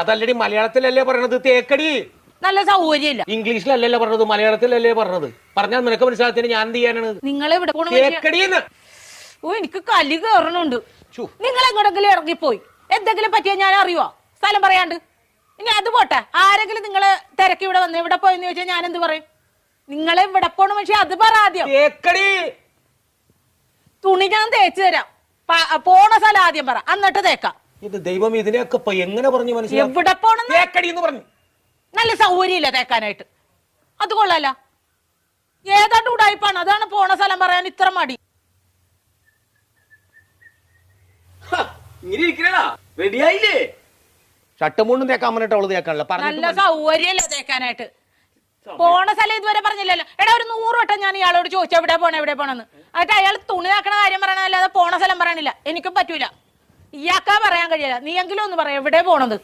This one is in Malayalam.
അതല്ലടി മലയാളത്തിലല്ലേ പറയണത് തേക്കടി. നല്ല സൗകര്യമില്ല. ഇംഗ്ലീഷിലല്ലല്ലോ പറഞ്ഞത്, മലയാളത്തിലല്ലേ പറഞ്ഞത്. പറഞ്ഞാൽ നിനക്ക് മനസ്സിലാത്തിന് ഞാൻ എന്ത് ചെയ്യാനാണ്? നിങ്ങൾ എവിടെ പോണു? തേക്കടിന്ന്. ഓ എനിക്ക് കലി കയറണുണ്ട്. നിങ്ങൾ എങ്ങോട്ടെങ്കിലും ഇറങ്ങിപ്പോയി എന്തെങ്കിലും പറ്റിയാ ഞാൻ അറിയുവോ? സ്ഥലം പറയാണ്ട്. ഇനി അത് പോട്ടെ, ആരെങ്കിലും നിങ്ങള് തിരക്കി ഇവിടെ വന്ന് ഇവിടെ പോയെന്ന് ചോദിച്ചാൽ ഞാൻ എന്ത് പറയും? നിങ്ങളെ ഇവിടെ പോണ പക്ഷെ അത് പറ ആദ്യം. തുണി ഞാൻ തേച്ചു തരാം. പോണ സ്ഥലം ആദ്യം പറ, എന്നിട്ട് തേക്കാം. ഇത് ദൈവം ഇതിനെയൊക്കെ എങ്ങനെ പറഞ്ഞു മനസ്സിലായി? എവിടെ പോണെന്ന് തേക്കടി എന്ന് പറഞ്ഞു. നല്ല സൗകര്യമില്ല തേക്കാനായിട്ട്. അത് കൊള്ളാല. ഏതാണ്ട് ഉടായിപ്പാണ്. അതാണ് പോണ സ്ഥലം പറയാൻ ഇത്ര മടി. ഷട്ടുമുണ്ടും തേക്കാൻ പറഞ്ഞിട്ട് അവള് തേക്കാനല്ല. നല്ല സൗകര്യമില്ല തേക്കാനായിട്ട്. പോണ സ്ഥലം ഇതുവരെ പറഞ്ഞില്ലല്ലോ. എടാ ഒരു 100 വട്ടം ഞാൻ ഇയാളോട് ചോദിച്ചു എവിടെ പോണെന്ന്. എന്നിട്ട് അയാൾ തുണി ആക്കണ കാര്യം പറയണല്ലാതെ പോണ സ്ഥലം പറയണില്ല. എനിക്കും പറ്റൂല. ഇയാൾക്കാ പറയാൻ കഴിയില്ല. നീ എങ്കിലും ഒന്ന് പറയാം എവിടെ പോണത്.